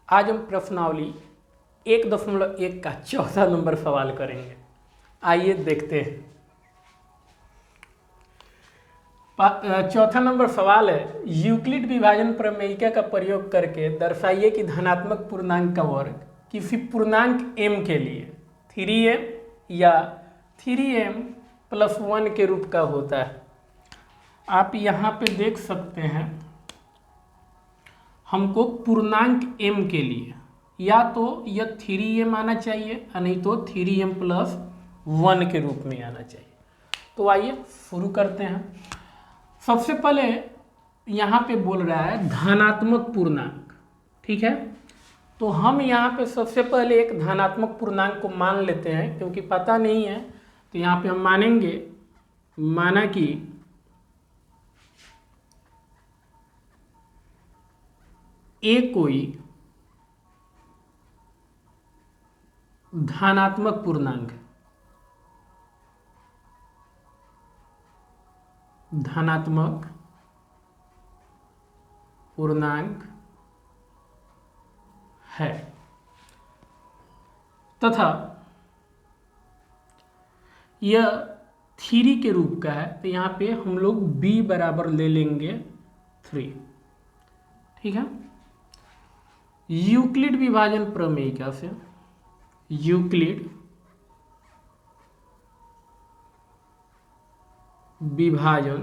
आज हम प्रश्नावली 1.1 का चौथा नंबर सवाल करेंगे। आइए देखते हैं। चौथा नंबर सवाल है, यूक्लिड विभाजन प्रमेयिका का प्रयोग करके दर्शाइए कि धनात्मक पूर्णांक का वर्ग किसी पूर्णांक m के लिए 3m या 3m + 1 के रूप का होता है। आप यहाँ पे देख सकते हैं, हमको पूर्णांक m के लिए या तो यह 3m आना चाहिए और नहीं तो 3m + 1 के रूप में आना चाहिए। तो आइए शुरू करते हैं। सबसे पहले यहाँ पे बोल रहा है धनात्मक पूर्णांक, ठीक है। तो हम यहाँ पे सबसे पहले एक धनात्मक पूर्णांक को मान लेते हैं, क्योंकि पता नहीं है तो यहाँ पे हम मानेंगे, माना कि ए कोई धनात्मक पूर्णांक है, धनात्मक पूर्णांक है तथा यह 3 के रूप का है। तो यहाँ पे हम लोग b बराबर ले लेंगे 3, ठीक है। यूक्लिड विभाजन प्रमेयिका से यूक्लिड विभाजन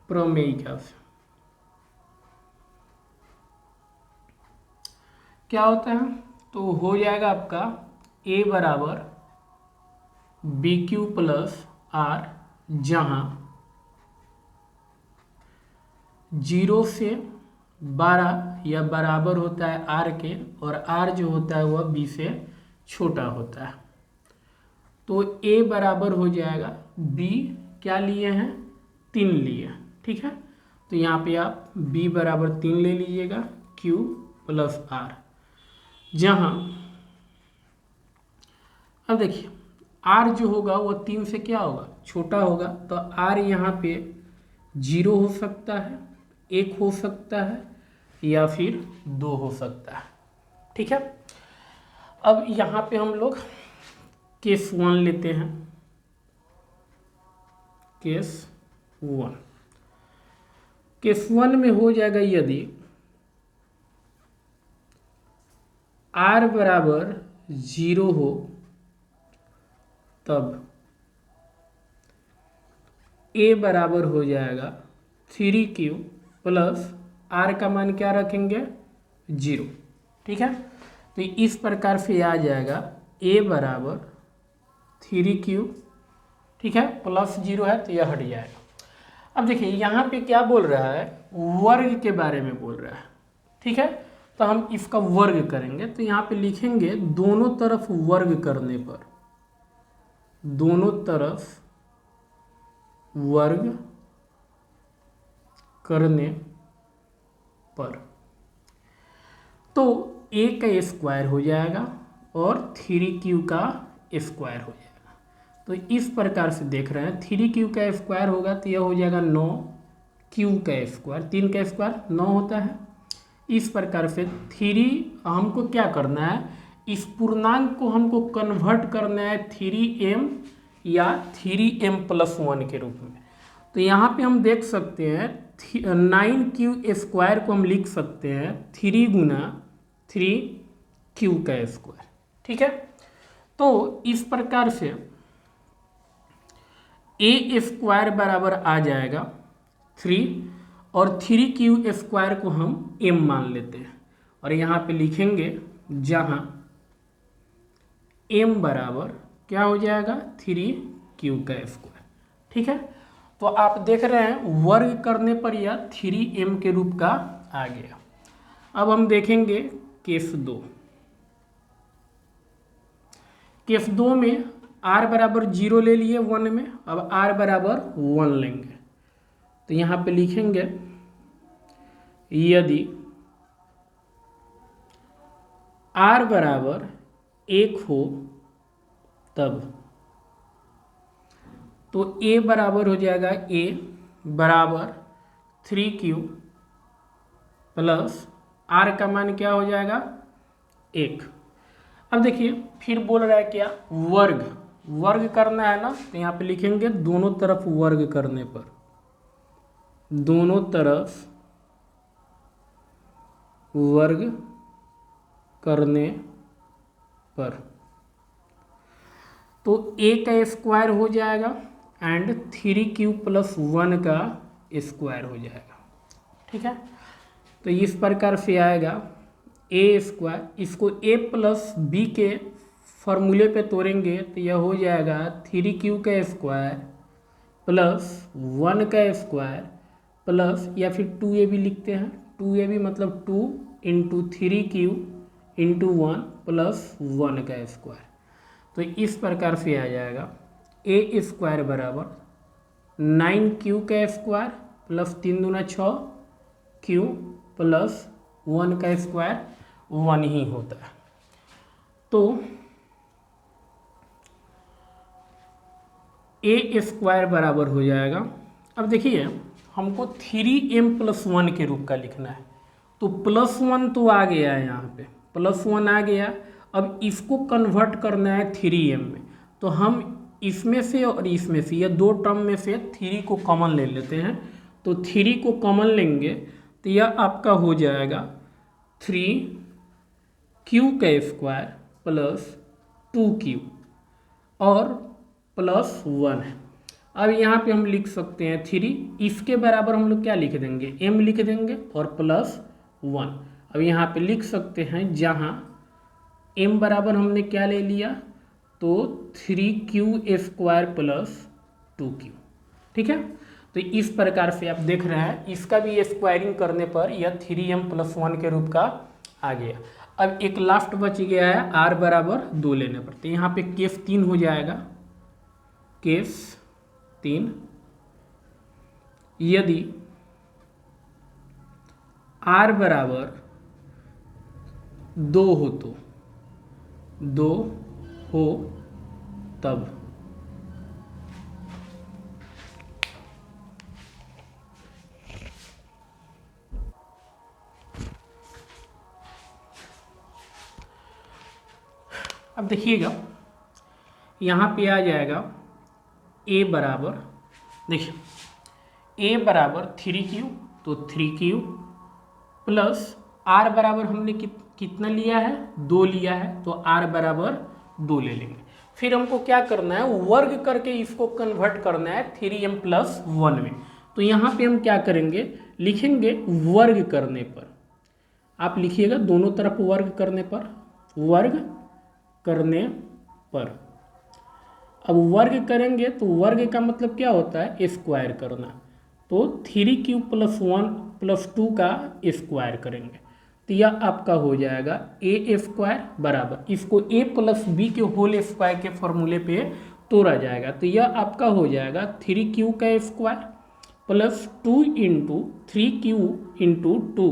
प्रमेयिका से क्या होता है, तो हो जाएगा आपका a बराबर BQ + R, जहाँ 0 से 12 या बराबर होता है R के, और R जो होता है वह B से छोटा होता है। तो a बराबर हो जाएगा, b क्या लिए हैं, 3 लिए, ठीक है। तो यहाँ पे आप b बराबर 3 ले लीजिएगा, q + r, जहाँ अब देखिए r जो होगा वह 3 से क्या होगा, छोटा होगा। तो r यहाँ पे 0 हो सकता है, 1 हो सकता है या फिर 2 हो सकता है, ठीक है। अब यहाँ पे हम लोग केस 1 लेते हैं। केस 1 में हो जाएगा, यदि r बराबर 0 हो तब a बराबर हो जाएगा 3q + r का मान क्या रखेंगे, 0, ठीक है। तो इस प्रकार से आ जाएगा a बराबर 3q, ठीक है, +0 है तो यह हट जाएगा। अब देखिए यहाँ पे क्या बोल रहा है, वर्ग के बारे में बोल रहा है, ठीक है। तो हम इसका वर्ग करेंगे, तो यहाँ पे लिखेंगे दोनों तरफ वर्ग करने पर, दोनों तरफ वर्ग करने पर, तो a का स्क्वायर हो जाएगा और 3q का स्क्वायर हो जाएगा। तो इस प्रकार से देख रहे हैं, 3q का स्क्वायर होगा तो यह हो जाएगा 9, q का स्क्वायर, 3 का स्क्वायर 9 होता है। इस प्रकार से 3 हमको क्या करना है, इस पूर्णांक को हमको कन्वर्ट करना है 3m या 3m + 1 के रूप में। तो यहाँ पे हम देख सकते हैं 9q² को हम लिख सकते हैं 3 गुना 3q का स्क्वायर, ठीक है। तो इस प्रकार से a² बराबर आ जाएगा 3 और 3q² को हम m मान लेते हैं, और यहाँ पे लिखेंगे जहाँ m बराबर क्या हो जाएगा, 3q का स्क्वायर, ठीक है। तो आप देख रहे हैं वर्ग करने पर यह 3m के रूप का आ गया। अब हम देखेंगे केस 2। केस 2 में r बराबर 0 ले लिए 1 में, अब r बराबर 1 लेंगे। तो यहाँ पे लिखेंगे यदि r बराबर 1 हो तब, तो a बराबर हो जाएगा, a बराबर 3q प्लस आर का मान क्या हो जाएगा 1। अब देखिए फिर बोल रहा है क्या, वर्ग, वर्ग करना है ना, तो यहाँ पे लिखेंगे दोनों तरफ वर्ग करने पर, दोनों तरफ वर्ग करने पर तो a का स्क्वायर हो जाएगा एंड 3q प्लस 1 का स्क्वायर हो जाएगा। ठीक है, तो इस प्रकार से आएगा a स्क्वायर, इसको a प्लस बी के फॉर्मूले पे तोड़ेंगे तो यह हो जाएगा 3q का स्क्वायर प्लस 1 का स्क्वायर प्लस, या फिर 2a भी लिखते हैं, 2a मतलब 2 इंटू 3q इंटू 1 प्लस 1 का स्क्वायर। तो इस प्रकार से आ जाएगा a स्क्वायर बराबर 9q का स्क्वायर प्लस 3 दूना 6 q प्लस 1 का स्क्वायर 1 ही होता है। तो a स्क्वायर बराबर हो जाएगा, अब देखिए हमको 3m प्लस 1 के रूप का लिखना है, तो प्लस 1 तो आ गया है, यहाँ पे प्लस 1 आ गया। अब इसको कन्वर्ट करना है 3m में, तो हम इसमें से और इसमें से, या दो टर्म में से 3 को कॉमन ले लेते हैं, तो 3 को कॉमन लेंगे तो यह आपका हो जाएगा 3q का स्क्वायर प्लस 2q और प्लस 1 है। अब यहाँ पे हम लिख सकते हैं 3, इसके बराबर हम लोग क्या लिख देंगे, m लिख देंगे और प्लस 1। अब यहाँ पे लिख सकते हैं, जहाँ m बराबर हमने क्या ले लिया, तो 3q स्क्वायर प्लस 2q। ठीक है, तो इस प्रकार से आप देख रहे हैं, इसका भी स्क्वायरिंग करने पर यह 3m प्लस 1 के रूप का आ गया। अब एक लास्ट बच गया है r बराबर 2 लेने पर, तो यहाँ पे केस 3 हो जाएगा, केस 3, यदि r बराबर 2 हो तो 2 हो तब अब देखिएगा यहाँ पे आ जाएगा a बराबर, देखिए a बराबर 3q, तो 3q प्लस r बराबर हमने कितना लिया है, 2 लिया है, तो r बराबर 2 ले लेंगे। फिर हमको क्या करना है, वर्ग करके इसको कन्वर्ट करना है 3m प्लस 1 में। तो यहाँ पे हम क्या करेंगे, लिखेंगे वर्ग करने पर, आप लिखिएगा दोनों तरफ वर्ग करने पर, वर्ग करने पर। अब वर्ग करेंगे तो वर्ग का मतलब क्या होता है, स्क्वायर करना, तो 3q प्लस 1 प्लस 2 का स्क्वायर करेंगे, तो यह आपका हो जाएगा a स्क्वायर बराबर, इसको a प्लस बी के होल स्क्वायर के फॉर्मूले पे तोड़ा जाएगा, तो यह आपका हो जाएगा 3q का square plus 2 into 3q into 2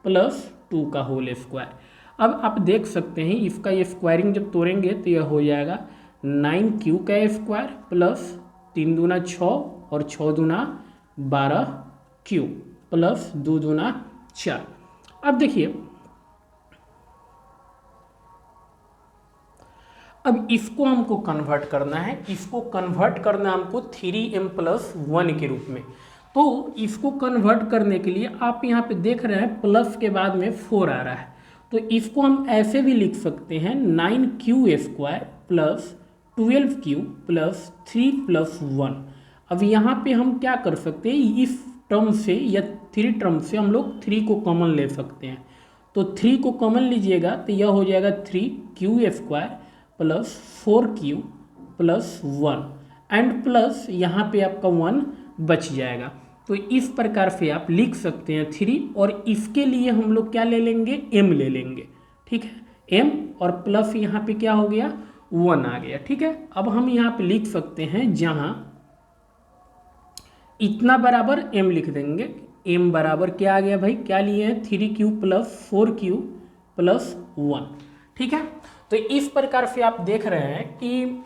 plus 2 का होल स्क्वायर। अब आप देख सकते हैं इसका ये स्क्वायरिंग जब तोड़ेंगे तो यह हो जाएगा 9q का स्क्वायर प्लस 3 दूना 6 और 6 दूना 12q प्लस 2 दूना 4। अब देखिए, अब इसको हमको कन्वर्ट करना है, इसको कन्वर्ट करना हमको 3m प्लस 1 के रूप में। तो इसको कन्वर्ट करने के लिए आप यहाँ पे देख रहे हैं प्लस के बाद में 4 आ रहा है, तो इसको हम ऐसे भी लिख सकते हैं 9q square plus 12q plus 3 plus 1। अब यहाँ पे हम क्या कर सकते हैं, इस टर्म से या 3 टर्म से हम लोग 3 को कॉमन ले सकते हैं, तो 3 को कॉमन लीजिएगा तो यह हो जाएगा 3q square plus 4q plus 1 and plus यहाँ पे आपका 1 बच जाएगा। तो इस प्रकार से आप लिख सकते हैं 3, और इसके लिए हम लोग क्या ले लेंगे, m ले लेंगे। ठीक है, m और प्लस यहाँ पे क्या हो गया, 1 आ गया। ठीक है, अब हम यहाँ पे लिख सकते हैं, जहाँ इतना बराबर m लिख देंगे, m बराबर क्या आ गया भाई, क्या लिए हैं 3q प्लस 4q प्लस 1। ठीक है, तो इस प्रकार से आप देख रहे हैं कि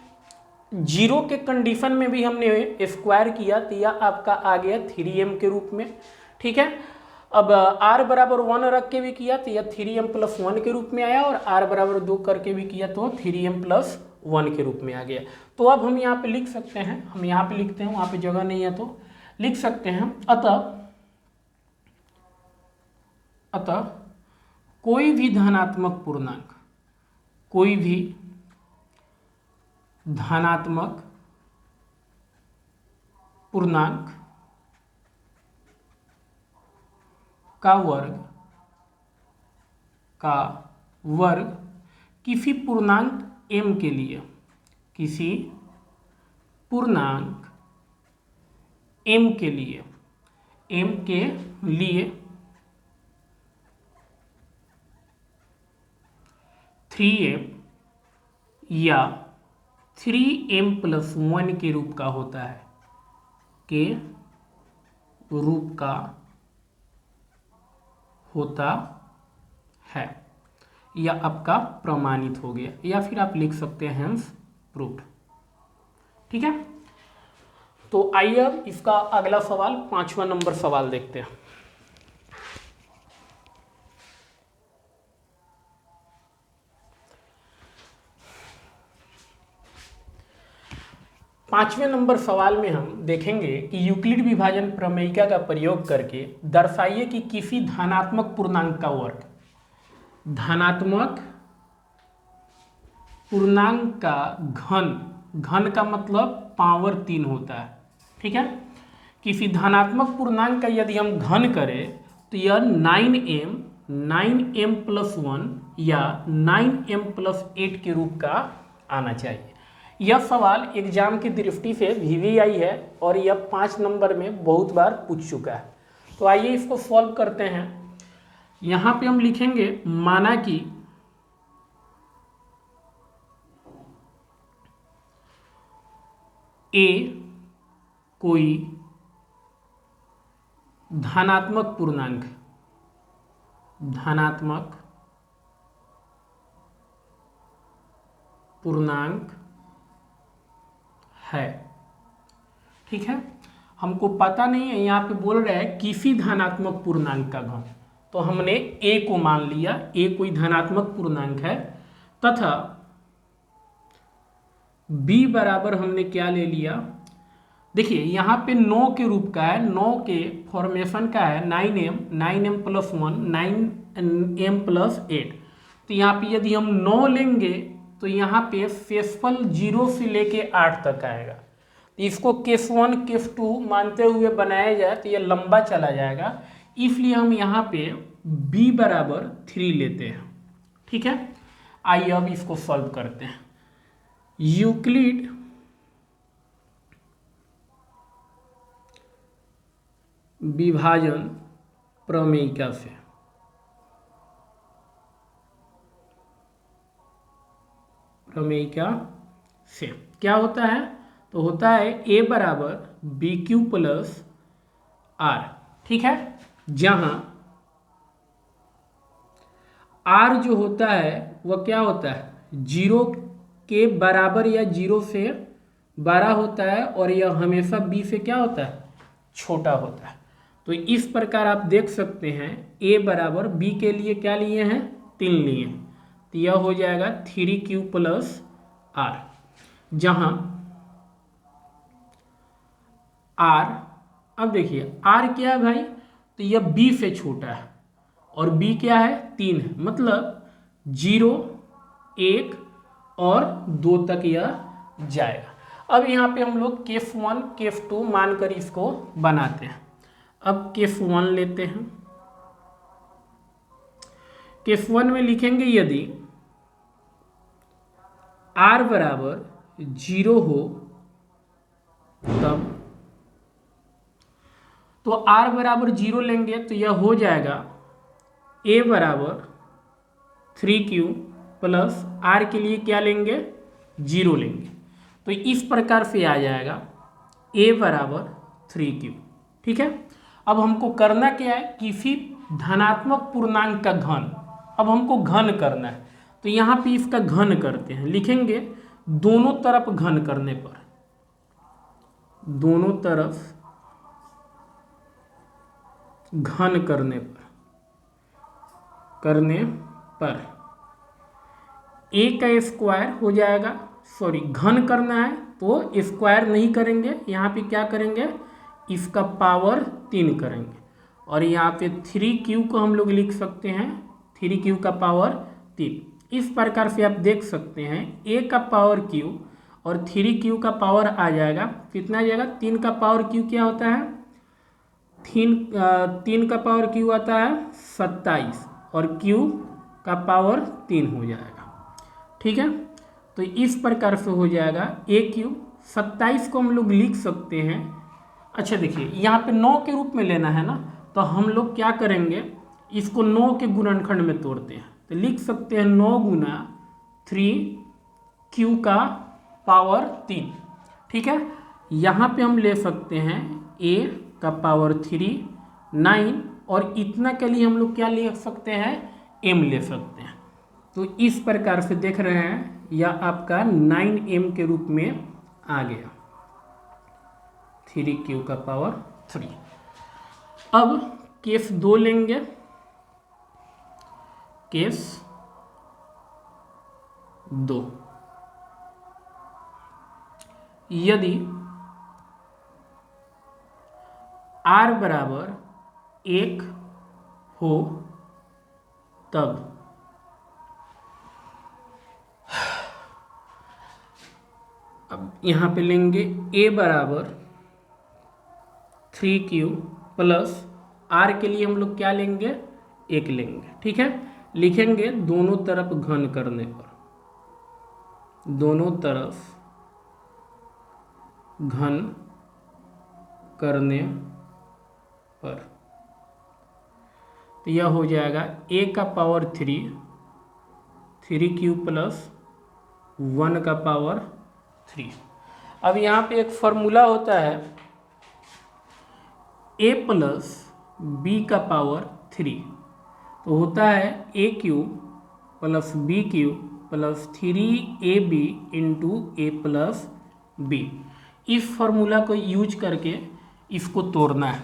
0 के कंडीशन में भी हमने स्क्वायर किया तो यह आपका आ गया 3m के रूप में। ठीक है, अब r बराबर 1 रख के भी किया तो यह 3m+1 के रूप में आया, और r बराबर 2 करके भी किया तो 3m+1 के रूप में आ गया। तो अब हम यहाँ पे लिख सकते हैं, हम यहाँ पे लिखते हैं, वहाँ पे जगह नहीं है तो लिख सकते हैं, अतः कोई भी धनात्मक पूर्णांक, कोई भी धनात्मक पूर्णांक का वर्ग किसी पूर्णांक m के लिए, किसी पूर्णांक m के लिए 3m या 3m+1 के रूप का होता है, के रूप का होता है, या आपका प्रमाणित हो गया, या फिर आप लिख सकते हैं हेंस प्रूव्ड। ठीक है, तो आइए अब इसका अगला सवाल 5वां नंबर सवाल देखते हैं। पांचवें नंबर सवाल में हम देखेंगे कि यूक्लिड विभाजन प्रमेयिका का प्रयोग करके दर्शाइए कि किसी धनात्मक पूर्णांक का वर्ग, धनात्मक पूर्णांक का घन का मतलब पावर 3 होता है। ठीक है, किसी धनात्मक पूर्णांक का यदि हम घन करें तो यह 9m+1 या 9m+8 के रूप का आना चाहिए। यह सवाल एग्जाम की दृष्टि से VVI है और यह 5 नंबर में बहुत बार पूछ चुका है। तो आइए इसको सॉल्व करते हैं। यहाँ पे हम लिखेंगे, माना कि A कोई धनात्मक पूर्णांक है। ठीक है, हमको पता नहीं है, यहाँ पे बोल रहा है किसी धनात्मक पूर्णांक का घन, तो हमने A को मान लिया, A कोई धनात्मक पूर्णांक है, तथा B बराबर हमने क्या ले लिया, देखिए यहाँ पे 9 के रूप का है, 9 के फॉर्मेशन का है 9m+1 9m+8। तो यहाँ पे यदि हम 9 लेंगे तो यहाँ पे शेषफल 0 से लेके 8 तक आएगा। तो इसको केस 1 केस 2 मानते हुए बनाया जाए तो ये लंबा चला जाएगा, इसलिए हम यहाँ पे b बराबर 3 लेते हैं। ठीक है, आइए अब इसको सॉल्व करते हैं। यूक्लिड विभाजन प्रमेयिका से क्या होता है, तो होता है A बराबर BQ प्लस R। ठीक है, जहां R जो होता है वह क्या होता है, 0 के बराबर या 0 से बड़ा होता है, और यह हमेशा B से क्या होता है, छोटा होता है। तो इस प्रकार आप देख सकते हैं A बराबर B के लिए क्या लिए हैं, 3 लिए, तो यह हो जाएगा 3Q प्लस R, जहां R, अब देखिए R क्या है भाई, तो यह B से छोटा है, और B क्या है, 3 है, मतलब 0 1 और 2 तक यह जाएगा। अब यहाँ पे हम लोग केस 1 केस 2 मानकर इसको बनाते हैं। अब केस 1 लेते हैं। केस 1 में लिखेंगे यदि R बराबर 0 हो तब, तो R बराबर 0 लेंगे तो यह हो जाएगा A बराबर 3Q प्लस R के लिए क्या लेंगे, 0 लेंगे, तो इस प्रकार से आ जाएगा A बराबर 3Q। ठीक है, अब हमको करना क्या है, किसी धनात्मक पूर्णांक का घन, अब हमको घन करना है, तो यहाँ पे इसका घन करते हैं। लिखेंगे दोनों तरफ घन करने पर, दोनों तरफ घन करने पर ए का स्क्वायर हो जाएगा, सॉरी घन करना है तो स्क्वायर नहीं करेंगे, यहाँ पे क्या करेंगे, इसका पावर 3 करेंगे, और यहाँ पे 3q को हम लोग लिख सकते हैं 3q का पावर 3। इस प्रकार से आप देख सकते हैं a का पावर q और 3q का पावर आ जाएगा, कितना आ जाएगा, 3 का पावर q क्या होता है, 3 का पावर q आता है 27 और q का पावर 3 हो जाएगा। ठीक है, तो इस प्रकार से हो जाएगा AQ। 27 को हम लोग लिख सकते हैं, अच्छा देखिए यहाँ पे 9 के रूप में लेना है ना, तो हम लोग क्या करेंगे, इसको 9 के गुणनखंड में तोड़ते हैं, तो लिख सकते हैं 9 गुना 3q का पावर 3। ठीक है, यहाँ पे हम ले सकते हैं a का पावर 3 9, और इतना के लिए हम लोग क्या ले सकते हैं, m ले सकते हैं। तो इस प्रकार से देख रहे हैं यह आपका 9m के रूप में आ गया, 3q का पावर 3। अब केस 2 लेंगे, केस 2, यदि r बराबर 1 हो तब अब यहाँ पे लेंगे a बराबर 3q प्लस r के लिए हम लोग क्या लेंगे, 1 लेंगे। ठीक है, लिखेंगे दोनों तरफ घन करने पर, दोनों तरफ घन करने पर, तो यह हो जाएगा a का पावर 3q प्लस 1 का पावर 3। अब यहाँ पे एक फॉर्मूला होता है a प्लस b का पावर 3, तो होता है AQ plus BQ plus 3AB into a plus b। इस फॉर्मूला को यूज करके इसको तोड़ना है,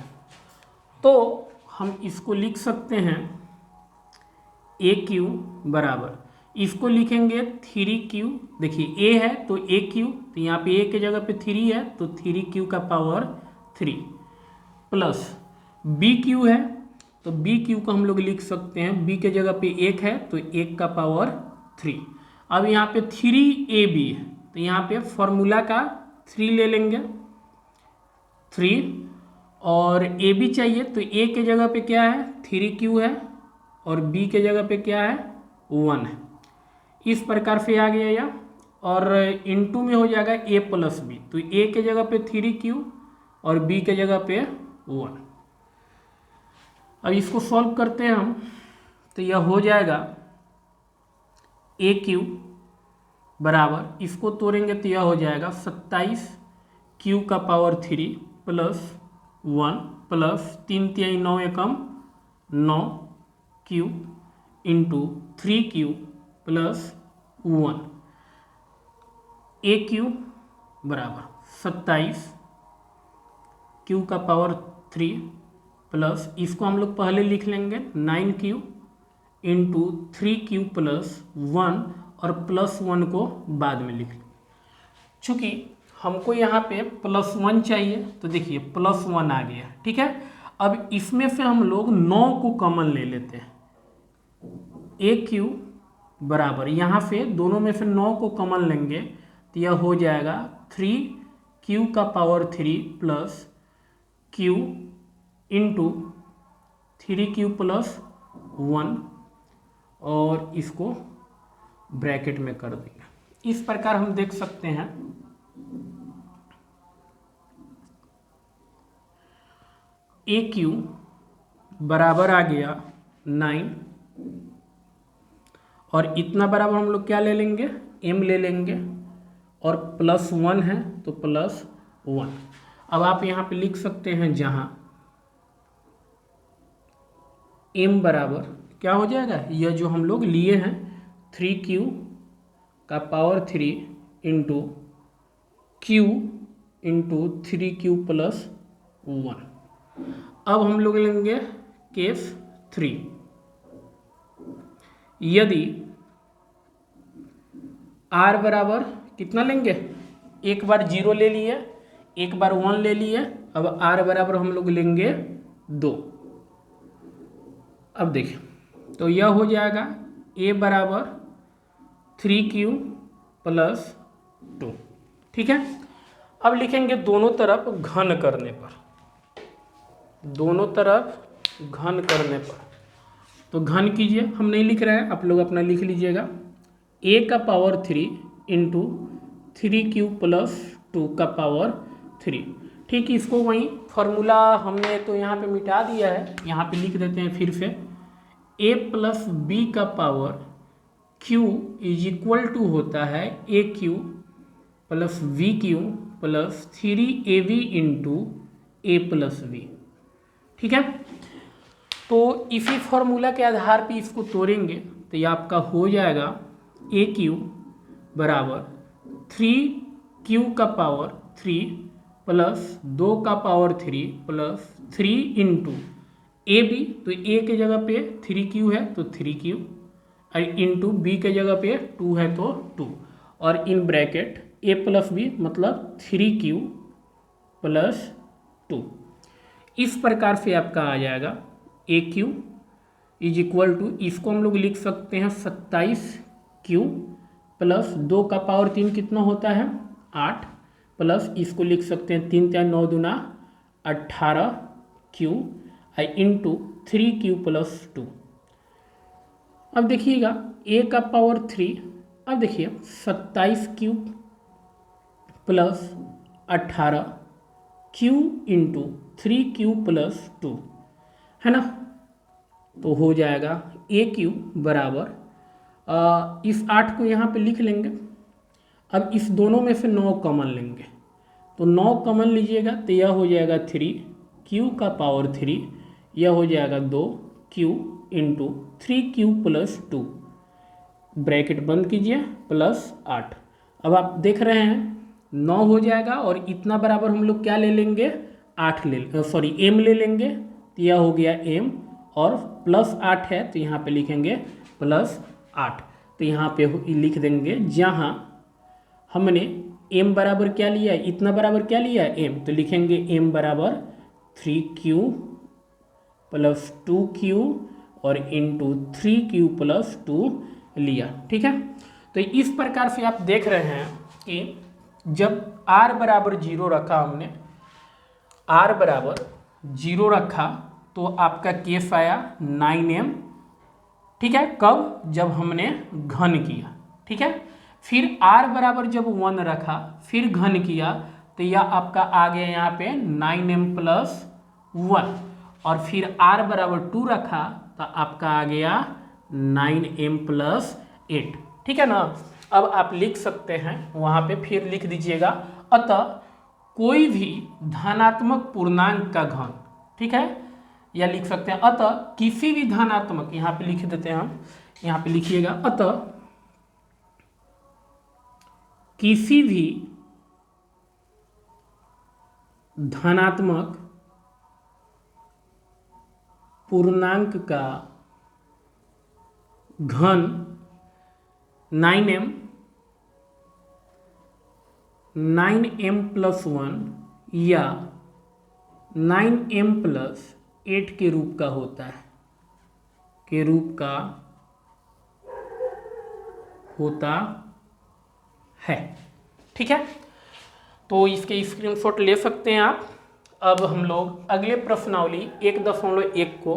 तो हम इसको लिख सकते हैं AQ बराबर, इसको लिखेंगे 3q, देखिए a है तो AQ, तो यहाँ पे a के जगह पे 3 है तो 3q का पावर 3 प्लस BQ है तो BQ को हम लोग लिख सकते हैं, b के जगह पे 1 है तो 1 का पावर 3। अब यहाँ पे 3AB है तो यहाँ पे फॉर्मूला का 3 ले लेंगे 3, और AB चाहिए तो a के जगह पे क्या है 3q है और b के जगह पे क्या है 1 है। इस प्रकार से आ गया यह, और इनटू में हो जाएगा a प्लस b, तो a के जगह पे 3q और b के जगह पे 1। अब इसको सॉल्व करते हैं हम, तो यह हो जाएगा AQ बराबर, इसको तोड़ेंगे तो यह हो जाएगा 27q का पावर 3 प्लस 1 प्लस 3 3 9 एकम 9q into 3q plus 1। AQ बराबर 27q का पावर 3 प्लस, इसको हम लोग पहले लिख लेंगे 9q इंटू 3q प्लस 1, और प्लस 1 को बाद में लिख लेंगे। चूँकि हमको यहाँ पे प्लस 1 चाहिए तो देखिए प्लस 1 आ गया। ठीक है, अब इसमें से हम लोग 9 को कॉमन ले लेते हैं, AQ बराबर यहाँ से दोनों में से 9 को कॉमन लेंगे तो यह हो जाएगा 3q का power 3 plus q into 3q plus 1, और इसको ब्रैकेट में कर देंगे। इस प्रकार हम देख सकते हैं AQ बराबर आ गया 9, और इतना बराबर हम लोग क्या ले लेंगे, m ले लेंगे, और प्लस 1 है तो प्लस 1। अब आप यहाँ पे लिख सकते हैं जहाँ m बराबर क्या हो जाएगा, यह जो हम लोग लिए हैं 3q का power 3 into q into 3q plus 1। अब हम लोग लेंगे केस 3, यदि r बराबर कितना लेंगे, एक बार 0 ले लिए, एक बार 1 ले लिए, अब r बराबर हम लोग लेंगे 2। अब देखिए तो यह हो जाएगा a बराबर 3q प्लस 2, ठीक है। अब लिखेंगे दोनों तरफ घन करने पर, दोनों तरफ घन करने पर, तो घन कीजिए, हम नहीं लिख रहे हैं, आप लोग अपना लिख लीजिएगा। a का पावर 3 इंटू 3q प्लस 2 का पावर 3, ठीक। इसको वही फॉर्मूला हमने तो यहाँ पे मिटा दिया है, यहाँ पे लिख देते हैं फिर से। a प्लस बी का power q is equal to होता है A Q plus B Q plus 3ab into A plus B, ठीक है। तो इसी फॉर्मूला के आधार पे इसको तोड़ेंगे तो ये आपका हो जाएगा ए क्यू बराबर 3q का पावर 3 प्लस 2 का power 3 plus 3 into A B, तो ए के जगह पे 3q है तो 3q, और इंटू बी के जगह पे 2 है तो 2, और इन ब्रैकेट ए प्लस बी मतलब 3q प्लस 2। इस प्रकार से आपका आ जाएगा ए क्यू इज इक्वल टू, इसको हम लोग लिख सकते हैं 27q प्लस 2 का पावर 3 कितना होता है 8, प्लस इसको लिख सकते हैं 3 3 9 दूना 18q इंटू 3q प्लस 2। अब देखिएगा a का पावर 3, अब देखिए 27q plus 18q into 3q plus 2, है ना। तो हो जाएगा ए क्यू बराबर, इस 8 को यहाँ पे लिख लेंगे। अब इस दोनों में से 9 कॉमन लेंगे, तो 9 कॉमन लीजिएगा तो यह हो जाएगा 3q का पावर 3, यह हो जाएगा 2q into 3q plus 2, bracket बंद कीजिए प्लस 8। अब आप देख रहे हैं 9 हो जाएगा, और इतना बराबर हम लोग क्या ले लेंगे 8 m ले लेंगे, तो यह हो गया m, और प्लस 8 है तो यहाँ पे लिखेंगे प्लस 8, तो यहाँ पे लिख देंगे जहाँ हमने m बराबर क्या लिया है, इतना बराबर क्या लिया है m, तो लिखेंगे m बराबर 3q प्लस 2q और इंटू 3q प्लस 2 लिया, ठीक है। तो इस प्रकार से आप देख रहे हैं कि जब r बराबर 0 रखा, हमने r बराबर 0 रखा तो आपका केस आया 9m, ठीक है। कब, जब हमने घन किया, ठीक है। फिर r बराबर जब 1 रखा फिर घन किया तो यह आपका आ गया यहाँ पे 9m प्लस 1, और फिर r बराबर 2 रखा तो आपका आ गया 9m प्लस 8, ठीक है ना। अब आप लिख सकते हैं वहाँ पे, फिर लिख दीजिएगा अतः कोई भी धनात्मक पूर्णांक का घन, ठीक है, या लिख सकते हैं अतः किसी भी धनात्मक, यहाँ पे लिख देते हैं हम, यहाँ पे लिखिएगा अतः किसी भी धनात्मक पूर्णांक का घन 9m प्लस 1 या 9m प्लस 8 के रूप का होता है, के रूप का होता है, ठीक है। तो इसके स्क्रीनशॉट ले सकते हैं आप। अब हम लोग अगले प्रश्नावली 1.1 को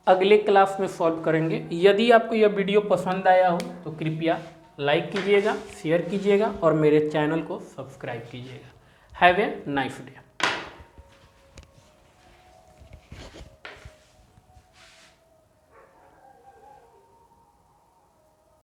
अगले क्लास में सॉल्व करेंगे। यदि आपको यह वीडियो पसंद आया हो तो कृपया लाइक कीजिएगा, शेयर कीजिएगा और मेरे चैनल को सब्सक्राइब कीजिएगा। Have a nice day.